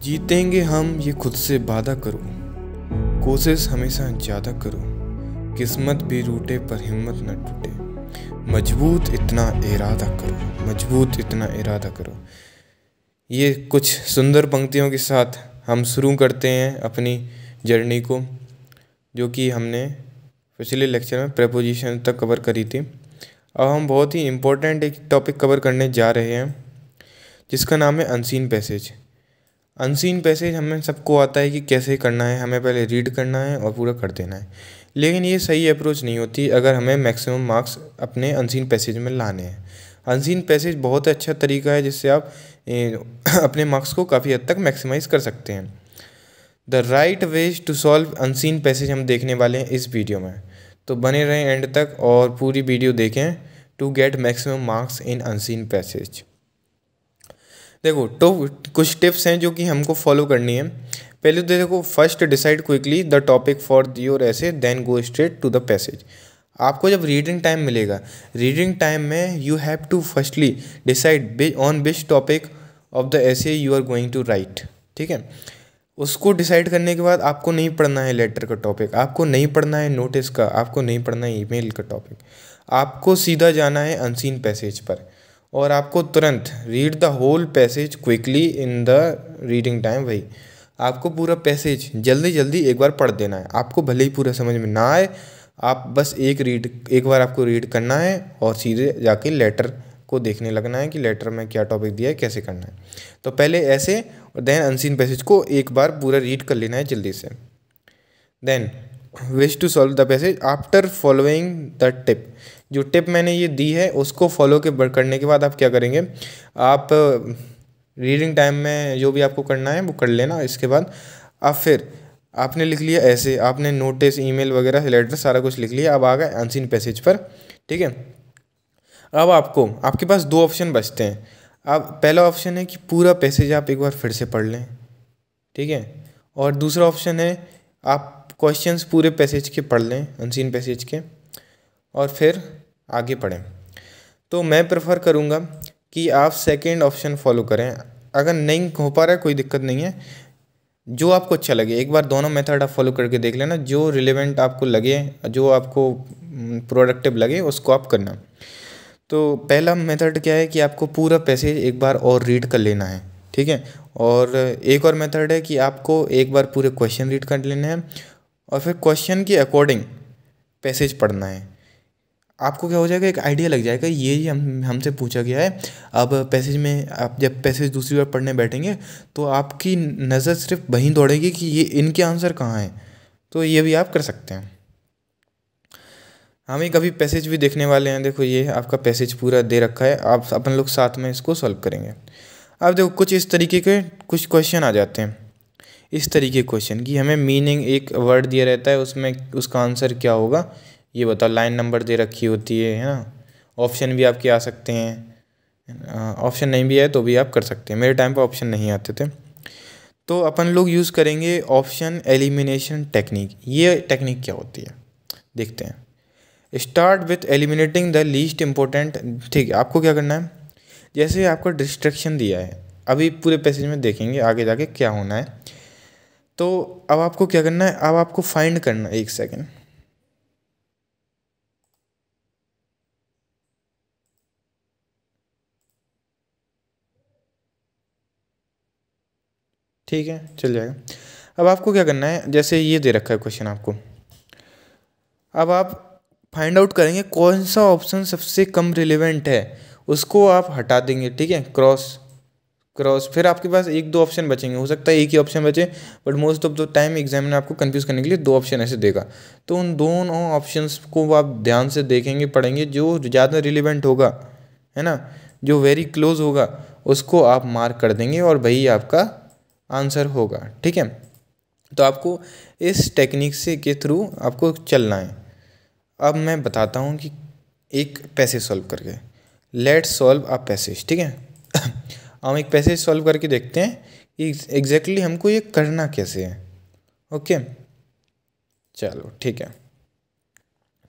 जीतेंगे हम ये खुद से वादा करो, कोशिश हमेशा ज़्यादा करो, किस्मत भी रूठे पर हिम्मत न टूटे, मजबूत इतना इरादा करो, मजबूत इतना इरादा करो। ये कुछ सुंदर पंक्तियों के साथ हम शुरू करते हैं अपनी जर्नी को, जो कि हमने पिछले लेक्चर में प्रेपोजिशन तक कवर करी थी। अब हम बहुत ही इम्पोर्टेंट एक टॉपिक कवर करने जा रहे हैं जिसका नाम है अनसीन पैसेज। अनसीन पैसेज हमें सबको आता है कि कैसे करना है, हमें पहले रीड करना है और पूरा कर देना है। लेकिन ये सही अप्रोच नहीं होती अगर हमें मैक्सिमम मार्क्स अपने अनसीन पैसेज में लाने हैं। अनसीन पैसेज बहुत अच्छा तरीका है जिससे आप अपने मार्क्स को काफ़ी हद तक मैक्सिमाइज कर सकते हैं। The right ways to solve unseen passage हम देखने वाले हैं इस वीडियो में, तो बने रहें एंड तक और पूरी वीडियो देखें to get maximum marks in unseen passage. देखो तो कुछ टिप्स हैं जो कि हमको फॉलो करनी है। पहले तो देखो, first decide quickly the topic for your essay, then go straight to the passage. आपको जब रीडिंग टाइम मिलेगा, रीडिंग टाइम में you have to firstly decide on which topic of the essay you are going to write. ठीक है, उसको decide करने के बाद आपको नहीं पढ़ना है लेटर का टॉपिक, आपको नहीं पढ़ना है नोटिस का, आपको नहीं पढ़ना है ईमेल का टॉपिक, आपको सीधा जाना है अनसीन पैसेज पर और आपको तुरंत read the whole passage quickly in the reading time. वही आपको पूरा पैसेज जल्दी जल्दी एक बार पढ़ देना है। आपको भले ही पूरा समझ में ना आए, आप बस एक बार आपको रीड करना है और सीधे जाके लेटर को देखने लगना है कि लेटर में क्या टॉपिक दिया है, कैसे करना है। तो पहले ऐसे और देन अनसीन पैसेज को एक बार पूरा रीड कर लेना है जल्दी से। Then wish to solve the passage after following the tip. जो टिप मैंने ये दी है उसको फॉलो करने के बाद आप क्या करेंगे, आप रीडिंग टाइम में जो भी आपको करना है वो कर लेना। इसके बाद आप फिर आपने लिख लिया ऐसे, आपने नोटिस ईमेल वगैरह लेटर सारा कुछ लिख लिया, अब आ गए अनसीन पैसेज पर। ठीक है, अब आपके पास दो ऑप्शन बचते हैं। अब पहला ऑप्शन है कि पूरा पैसेज आप एक बार फिर से पढ़ लें, ठीक है, और दूसरा ऑप्शन है आप क्वेश्चंस पूरे पैसेज के पढ़ लें, अनसीन पैसेज के, और फिर आगे पढ़ें। तो मैं प्रेफर करूँगा कि आप सेकंड ऑप्शन फॉलो करें। अगर नहीं हो पा रहा है कोई दिक्कत नहीं है, जो आपको अच्छा लगे एक बार दोनों मेथड आप फॉलो करके देख लेना, जो रिलेवेंट आपको लगे, जो आपको प्रोडक्टिव लगे उसको आप करना। तो पहला मेथड क्या है कि आपको पूरा पैसेज एक बार और रीड कर लेना है, ठीक है, और एक और मेथड है कि आपको एक बार पूरे क्वेश्चन रीड कर लेने हैं और फिर क्वेश्चन के अकॉर्डिंग पैसेज पढ़ना है। आपको क्या हो जाएगा, एक आइडिया लग जाएगा ये हमसे पूछा गया है। अब पैसेज में आप जब पैसेज दूसरी बार पढ़ने बैठेंगे तो आपकी नज़र सिर्फ वहीं दौड़ेगी कि ये इनके आंसर कहाँ हैं। तो ये भी आप कर सकते हैं। हम एक अभी पैसेज भी देखने वाले हैं। देखो ये आपका पैसेज पूरा दे रखा है, आप अपन लोग साथ में इसको सॉल्व करेंगे। अब देखो कुछ इस तरीके के कुछ क्वेश्चन आ जाते हैं, इस तरीके क्वेश्चन कि हमें मीनिंग, एक वर्ड दिया रहता है उसमें उसका आंसर क्या होगा ये बताओ, लाइन नंबर दे रखी होती है ना। ऑप्शन भी आपके आ सकते हैं, ऑप्शन नहीं भी है तो भी आप कर सकते हैं। मेरे टाइम पर ऑप्शन नहीं आते थे, तो अपन लोग यूज़ करेंगे ऑप्शन एलिमिनेशन टेक्निक। ये टेक्निक क्या होती है देखते हैं। Start with eliminating the least important. ठीक है, आपको क्या करना है, जैसे आपको डिस्ट्रैक्शन दिया है, अभी पूरे पैसेज में देखेंगे आगे जाके क्या होना है। तो अब आपको क्या करना है, अब आपको फाइंड करना है, एक सेकेंड, ठीक है चल जाएगा। अब आपको क्या करना है, जैसे ये दे रखा है क्वेश्चन आपको, अब आप फाइंड आउट करेंगे कौन सा ऑप्शन सबसे कम रिलेवेंट है, उसको आप हटा देंगे। ठीक है, क्रॉस क्रॉस, फिर आपके पास एक दो ऑप्शन बचेंगे, हो सकता है एक ही ऑप्शन बचे, but most of the time examiner आपको कंफ्यूज करने के लिए दो ऑप्शन ऐसे देगा। तो उन दोनों ऑप्शंस को आप ध्यान से देखेंगे, पढ़ेंगे, जो ज़्यादा रिलेवेंट होगा, है ना, जो वेरी क्लोज होगा, उसको आप मार्क कर देंगे और वही आपका आंसर होगा। ठीक है, तो आपको इस टेक्निक से के थ्रू आपको चलना है। अब मैं बताता हूँ कि एक पैसेज सॉल्व करके, लेट्स सॉल्व अ पैसेज। ठीक है हम एक पैसेज सॉल्व करके देखते हैं कि एग्जैक्टली हमको ये करना कैसे है। ओके चलो ठीक है,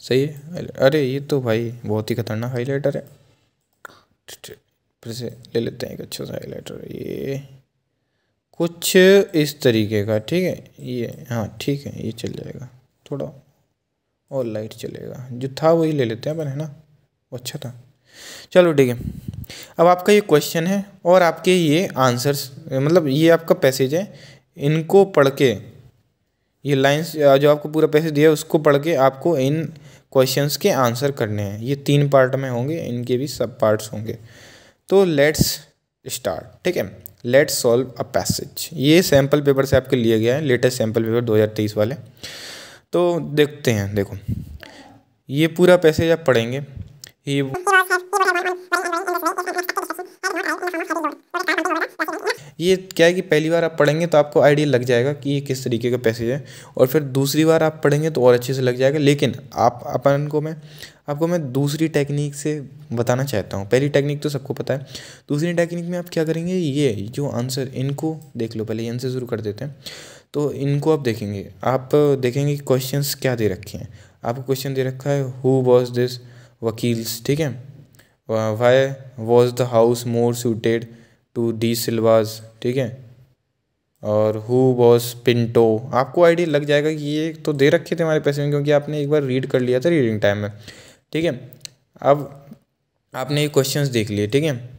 सही है। अरे ये तो भाई बहुत ही खतरनाक हाईलाइटर है, फिर से ले लेते हैं एक अच्छा सा हाईलाइटर। ये कुछ इस तरीके का, ठीक है। ये हाँ ठीक है, ये चल जाएगा, थोड़ा और लाइट चलेगा, जो था वही ले लेते हैं अपन, है ना, वो अच्छा था। चलो ठीक है, अब आपका ये क्वेश्चन है और आपके ये आंसर्स, मतलब ये आपका पैसेज है, इनको पढ़ के, ये लाइंस जो आपको पूरा पैसेज दिया है उसको पढ़ के आपको इन क्वेश्चंस के आंसर करने हैं। ये 3 पार्ट में होंगे, इनके भी सब पार्ट्स होंगे। तो लेट्स स्टार्ट, ठीक है। Let's solve a passage. ये सैम्पल पेपर से आपके लिए गया है, लेटेस्ट सैम्पल पेपर 2023 वाले। तो देखते हैं, देखो ये पूरा पैसेज आप पढ़ेंगे, ये क्या है कि पहली बार आप पढ़ेंगे तो आपको आइडिया लग जाएगा कि ये किस तरीके का पैसेज है, और फिर दूसरी बार आप पढ़ेंगे तो और अच्छे से लग जाएगा। लेकिन आपको मैं दूसरी टेक्निक से बताना चाहता हूँ। पहली टेक्निक तो सबको पता है, दूसरी टेक्निक में आप क्या करेंगे, ये जो आंसर, इनको देख लो, पहले इनसे शुरू कर देते हैं। तो इनको आप देखेंगे कि क्वेश्चंस क्या दे रखे हैं। आपको क्वेश्चन दे रखा है, हु वॉज दिस वकील्स, ठीक है, why was the house more suited to De Silvas, ठीक है, और हु वॉज पिंटो। आपको आइडिया लग जाएगा कि ये तो दे रखे थे हमारे पैसे में, क्योंकि आपने एक बार रीड कर लिया था रीडिंग टाइम में, ठीक है। अब आपने ये क्वेश्चंस देख लिए, ठीक है।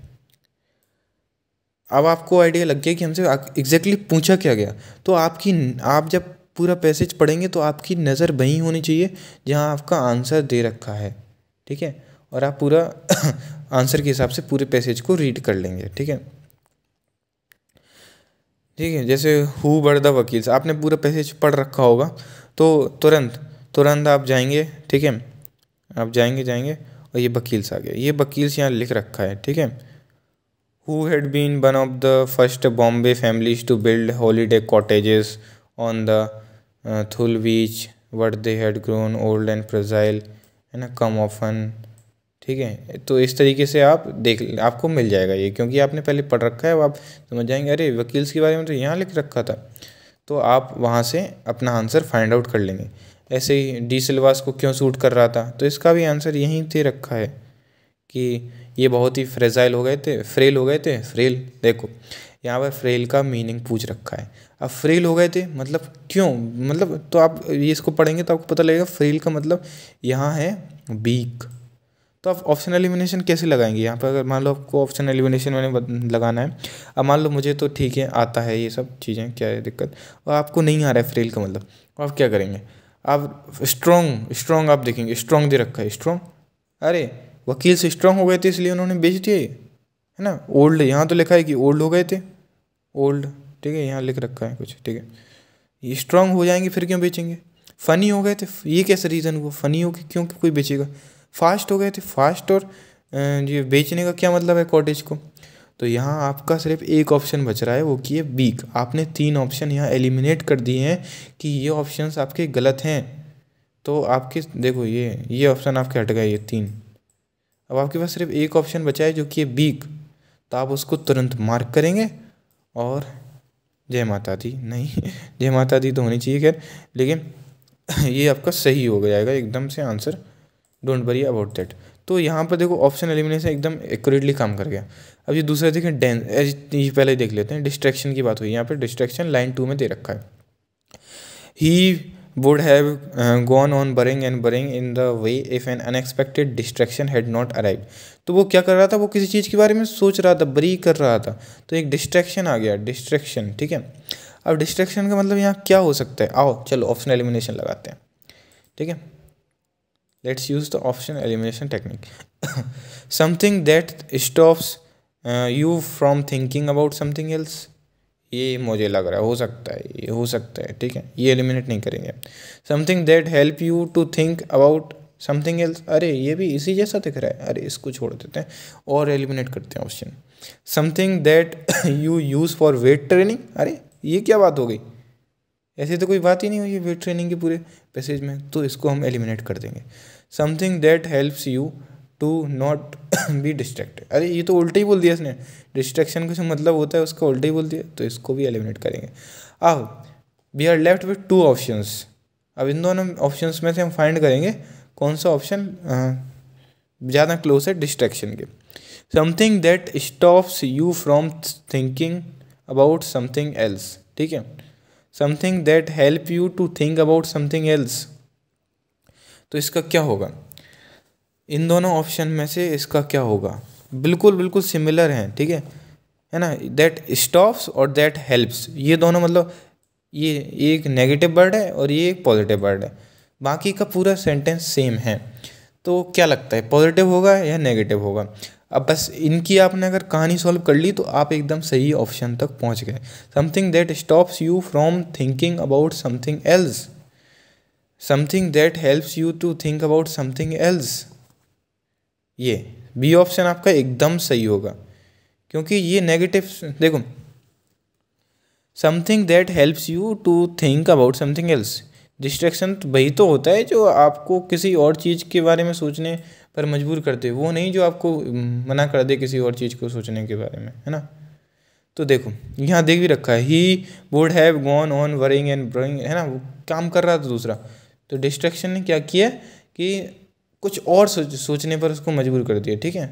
अब आपको आइडिया लग गया कि हमसे एग्जैक्टली पूछा क्या गया। तो आप जब पूरा पैसेज पढ़ेंगे तो आपकी नज़र वहीं होनी चाहिए जहाँ आपका आंसर दे रखा है, ठीक है, और आप पूरा आंसर के हिसाब से पूरे पैसेज को रीड कर लेंगे, ठीक है। ठीक है, जैसे हु वर द वकील्स, आपने पूरा पैसेज पढ़ रखा होगा, तो तुरंत आप जाएंगे, ठीक है, आप जाएंगे और ये वकील्स आ गया। ये वकील्स यहाँ लिख रखा है, ठीक है। Who had been one of the first Bombay families to build holiday cottages on the Thul beach, but they had grown old and fragile and come often, ठीक है। तो इस तरीके से आपको मिल जाएगा ये, क्योंकि आपने पहले पढ़ रखा है। अब आप समझ जाएंगे, अरे वकील्स के बारे में तो यहाँ लिख रखा था, तो आप वहाँ से अपना आंसर फाइंड आउट कर लेंगे। ऐसे ही डी सिल्वास को क्यों सूट कर रहा था, तो इसका भी आंसर यहीं दे रखा है कि ये बहुत ही फ्रेल हो गए थे। फ्रेल, देखो यहाँ पर फ्रेल का मीनिंग पूछ रखा है। अब फ्रेल हो गए थे मतलब क्यों, मतलब तो आप ये इसको पढ़ेंगे तो आपको पता लगेगा फ्रेल का मतलब यहाँ है वीक। तो आप ऑप्शन एलिमिनेशन कैसे लगाएंगे यहाँ पर, अगर मान लो आपको ऑप्शन एलिमिनेशन मैंने लगाना है। अब मान लो मुझे तो ठीक है आता है ये सब चीज़ें, क्या है दिक्कत, और आपको नहीं आ रहा है फ्रेल का मतलब, आप क्या करेंगे, आप स्ट्रॉन्ग आप देखेंगे, स्ट्रॉन्ग दे रखा है, स्ट्रॉन्ग, अरे वकील से स्ट्रांग हो गए थे इसलिए उन्होंने बेच दिए, है ना। ओल्ड, यहाँ तो लिखा है कि ओल्ड हो गए थे, ओल्ड, ठीक है, यहाँ लिख रखा है कुछ, ठीक है। ये स्ट्रांग हो जाएंगे फिर क्यों बेचेंगे। फनी हो गए थे, ये कैसा रीज़न हुआ, फनी हो के क्यों कोई बेचेगा। फास्ट हो गए थे, फास्ट और ये बेचने का क्या मतलब है कॉटेज को। तो यहाँ आपका सिर्फ एक ऑप्शन बच रहा है, वो कि है वीक। आपने 3 ऑप्शन यहाँ एलिमिनेट कर दिए हैं कि ये ऑप्शंस आपके गलत हैं। तो आपके देखो ये ऑप्शन आपके हट गए, ये 3। अब आपके पास सिर्फ एक ऑप्शन बचा है जो कि है वीक, तो आप उसको तुरंत मार्क करेंगे और जय माता दी, नहीं जय माता दी तो होनी चाहिए खैर, लेकिन ये आपका सही हो जाएगा एकदम से answer, don't worry about that. तो यहाँ पर देखो ऑप्शन एलिमिनेशन एकदम एक्यूरेटली काम कर गया। अब ये दूसरा देखें, ये पहले देख लेते हैं, डिस्ट्रैक्शन की बात हुई यहाँ पर। डिस्ट्रैक्शन लाइन 2 में दे रखा है, ही would have gone on burring in the way if an unexpected distraction had not arrived। तो वो क्या कर रहा था, वो किसी चीज़ के बारे में सोच रहा था, बरी कर रहा था, तो एक डिस्ट्रैक्शन आ गया, डिस्ट्रैक्शन, ठीक है। अब डिस्ट्रैक्शन का मतलब यहाँ क्या हो सकता है, आओ चलो ऑप्शन एलिमिनेशन लगाते हैं, ठीक है। Let's use the option elimination technique. Something that stops you from thinking about something else, ये मुझे लग रहा है हो सकता है, ठीक है, ये एलिमिनेट नहीं करेंगे। Something that help you to think about something else, अरे ये भी इसी जैसा दिख रहा है, अरे इसको छोड़ देते हैं और एलिमिनेट करते हैं option. Something that you use for weight training, अरे ये क्या बात हो गई, ऐसी तो कोई बात ही नहीं हुई है वेट ट्रेनिंग के पूरे पैसेज में, तो इसको हम एलिमिनेट कर देंगे। Something that helps you to not be distracted, अरे ये तो उल्टा ही बोल दिया इसने, डिस्ट्रैक्शन का जो मतलब होता है उसका उल्टा ही बोल दिया, तो इसको भी एलिमिनेट करेंगे। अब we are left with 2 options. अब इन दोनों ऑप्शंस में से हम फाइंड करेंगे कौन सा ऑप्शन ज़्यादा क्लोज है डिस्ट्रैक्शन के। Something that stops you from thinking about something else, ठीक है, something that help you to think about something else. तो इसका क्या होगा, इन दोनों ऑप्शन में से इसका क्या होगा, बिल्कुल बिल्कुल सिमिलर हैं, ठीक है ना। दैट स्टॉप्स और दैट हेल्प्स, ये दोनों मतलब ये एक नेगेटिव वर्ड है और ये एक पॉजिटिव वर्ड है, बाकी का पूरा सेंटेंस सेम है। तो क्या लगता है, पॉजिटिव होगा या नेगेटिव होगा। अब बस इनकी आपने अगर कहानी सॉल्व कर ली तो आप एकदम सही ऑप्शन तक पहुंच गए। Something that stops you from thinking about something else, something that helps you to think about something else, ये बी ऑप्शन आपका एकदम सही होगा, क्योंकि ये नेगेटिव, देखो something that helps you to think about something else, distraction तो वही तो होता है जो आपको किसी और चीज़ के बारे में सोचने पर मजबूर करते, वो नहीं जो आपको मना कर दे किसी और चीज़ को सोचने के बारे में, है ना। तो देखो यहाँ देख भी रखा है, he would have gone on worrying and ब्रोइंग, है ना, वो काम कर रहा था दूसरा, तो डिस्ट्रैक्शन ने क्या किया कि कुछ और सोचने पर उसको मजबूर कर दिया, ठीक है,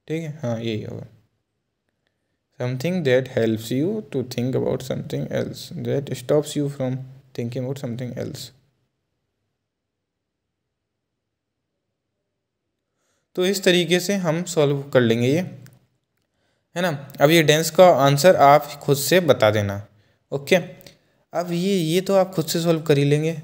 ठीक है, हाँ यही होगा। Something that helps you to think about something else, that stops you from thinking about something else. तो इस तरीके से हम सॉल्व कर लेंगे ये, है ना। अब ये डेंस का आंसर आप खुद से बता देना, ओके। अब ये तो आप खुद से सॉल्व कर ही लेंगे,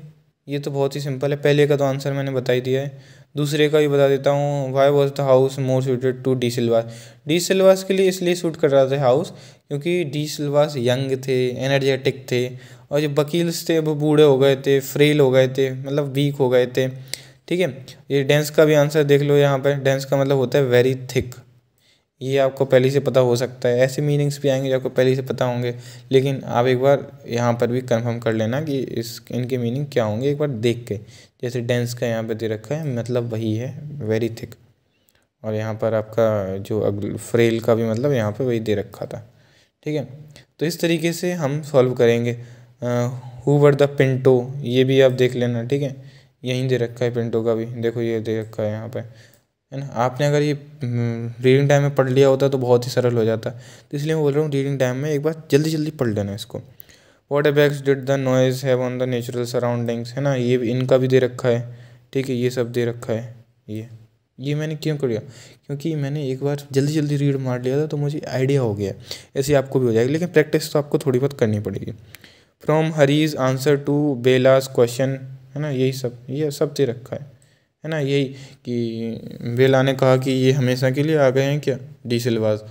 ये तो बहुत ही सिंपल है। पहले का तो आंसर मैंने बता ही दिया है, दूसरे का भी बता देता हूँ। Why was the house more suited to De Silvas, De Silvas के लिए इसलिए सूट कर रहा था हाउस क्योंकि डी सिल्वास यंग थे, एनर्जेटिक थे, और जो वकील्स थे वो बूढ़े हो गए थे, फ्रेल हो गए थे, मतलब वीक हो गए थे, ठीक है। ये डेंस का भी आंसर देख लो, यहाँ पर डेंस का मतलब होता है वेरी थिक, ये आपको पहले से पता हो सकता है, ऐसे मीनिंग्स भी आएंगे जो आपको पहले से पता होंगे, लेकिन आप एक बार यहाँ पर भी कंफर्म कर लेना कि इनके मीनिंग क्या होंगे एक बार देख के। जैसे डेंस का यहाँ पे दे रखा है मतलब वही है वेरी थिक, और यहाँ पर आपका जो फ्रेल का भी मतलब यहाँ पे वही दे रखा था, ठीक है। तो इस तरीके से हम सॉल्व करेंगे। हु वर द पिंटो, ये भी आप देख लेना, ठीक है, यहीं दे रखा है पिंटो का भी, देखो ये दे रखा है यहाँ पे, है ना। आपने अगर ये रीडिंग टाइम में पढ़ लिया होता तो बहुत ही सरल हो जाता, तो इसलिए मैं बोल रहा हूँ रीडिंग टाइम में एक बार जल्दी जल्दी पढ़ लेना इसको। What effects did the noise have on the natural surroundings, है ना, ये इनका भी दे रखा है, ठीक है, ये सब दे रखा है। ये मैंने क्यों कर लिया, क्योंकि मैंने एक बार जल्दी जल्दी रीड मार लिया था तो मुझे आइडिया हो गया, ऐसे आपको भी हो जाएगा, लेकिन प्रैक्टिस तो आपको थोड़ी बहुत करनी पड़ेगी। From Hari's answer to Bela's question, है ना, यही सब ये सब दे रखा है ना। यही कि बेला ने कहा कि ये हमेशा के लिए आ गए हैं क्या डी सिल्वास,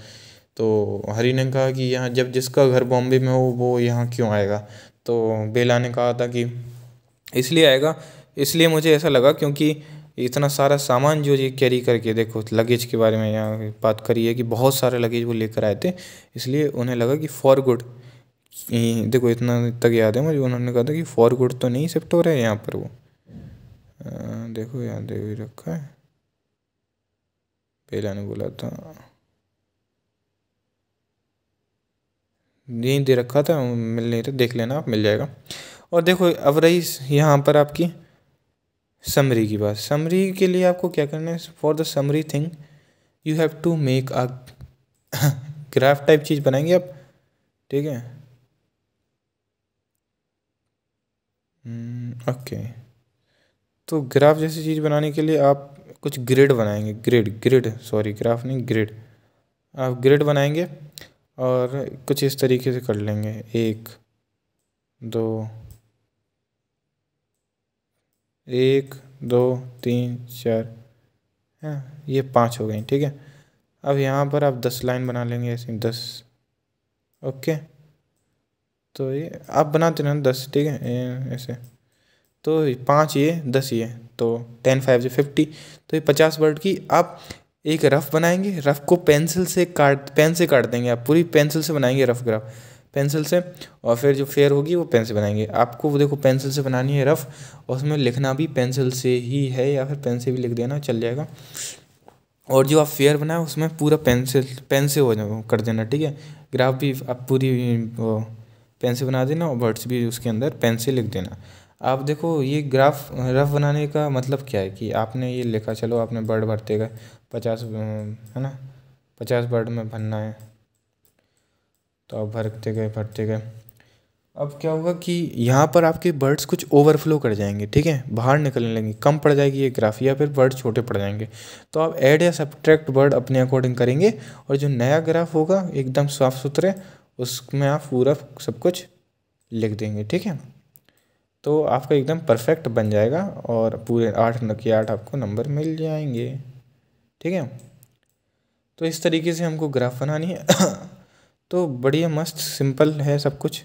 तो हरी ने कहा कि यहाँ जब जिसका घर बॉम्बे में हो वो यहाँ क्यों आएगा, तो बेला ने कहा था कि इसलिए आएगा, इसलिए मुझे ऐसा लगा क्योंकि इतना सारा सामान जो ये कैरी करके, देखो लगेज के बारे में यहाँ बात करी है कि बहुत सारे लगेज वो लेकर आए थे, इसलिए उन्हें लगा कि फॉर गुड, देखो इतना तक याद है मुझे, उन्होंने कहा था कि फॉर गुड तो नहीं शिफ्ट हो रहा है यहाँ पर वो, देखो यहाँ दे भी रखा है, बेला ने बोला था, यहीं दे रखा था, मिल नहीं रहा, देख लेना आप मिल जाएगा। और देखो अब रही यहाँ पर आपकी समरी की बात, समरी के लिए आपको क्या करना है, for the summary thing you have to make a graph type चीज़ बनाएंगे आप, ठीक है, ओके। तो ग्राफ जैसी चीज़ बनाने के लिए आप कुछ ग्रिड बनाएंगे, ग्रिड सॉरी ग्राफ नहीं ग्रिड, आप ग्रिड बनाएंगे और कुछ इस तरीके से कर लेंगे, 1 2 1 2 3 4, हाँ ये 5 हो गई, ठीक है। अब यहाँ पर आप 10 लाइन बना लेंगे ऐसे 10, ओके। तो ये आप बनाते ना 10, ठीक है, ऐसे, तो 5 ये 10 ये, तो 10 5 50, तो ये 50 वर्ड की आप एक रफ बनाएंगे, रफ को पेन से काट देंगे, आप पूरी पेंसिल से बनाएंगे रफ ग्राफ पेंसिल से, और फिर जो फेयर होगी वो पेन से बनाएंगे। आपको वो देखो पेंसिल से बनानी है रफ, और उसमें लिखना भी पेंसिल से ही है, या फिर पेन से भी लिख देना चल जाएगा। और जो आप फेयर बनाए उसमें पूरा पेन से हो कर देना, ठीक है। ग्राफ भी आप पूरी पेन से बना देना, और वर्ड्स भी उसके अंदर पेन से लिख देना। आप देखो ये ग्राफ रफ बनाने का मतलब क्या है कि आपने ये लिखा, चलो आपने वर्ड भरते गए 50, है ना, 50 वर्ड में भरना है, तो आप भरते गए। अब क्या होगा कि यहाँ पर आपके वर्ड्स कुछ ओवरफ्लो कर जाएंगे, ठीक है, बाहर निकलने लगेंगे, कम पड़ जाएगी ये ग्राफ या फिर वर्ड छोटे पड़ जाएंगे। तो आप ऐड या सब्ट्रैक्ट वर्ड अपने अकॉर्डिंग करेंगे और जो नया ग्राफ होगा एकदम साफ सुथरे, उसमें आप पूरा सब कुछ लिख देंगे, ठीक है। तो आपका एकदम परफेक्ट बन जाएगा और पूरे 8 के 8 आपको नंबर मिल जाएंगे, ठीक है। तो इस तरीके से हमको ग्राफ बनानी है। तो बढ़िया मस्त सिंपल है, सब कुछ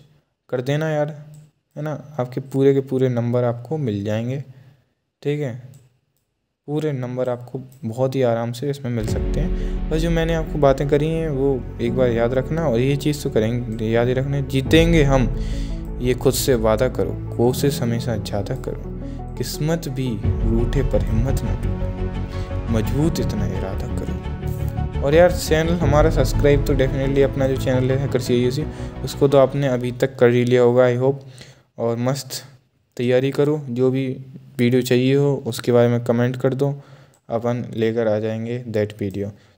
कर देना यार, है ना। आपके पूरे के पूरे नंबर आपको मिल जाएंगे, ठीक है। पूरे नंबर आपको बहुत ही आराम से इसमें मिल सकते हैं। बस जो मैंने आपको बातें करी हैं वो एक बार याद रखना, और ये चीज़ तो करेंगे, याद ही रखना, जीतेंगे हम, ये खुद से वादा करो, कोशिश हमेशा ज़्यादा करो, किस्मत भी रूठे पर हिम्मत न टूटे, मजबूत इतना इरादा करो। और यार चैनल हमारा सब्सक्राइब तो डेफिनेटली, अपना जो चैनल है हैकर CIUC, उसको तो आपने अभी तक कर ही लिया होगा आई होप। और मस्त तैयारी करो, जो भी वीडियो चाहिए हो उसके बारे में कमेंट कर दो, अपन लेकर आ जाएंगे दैट वीडियो।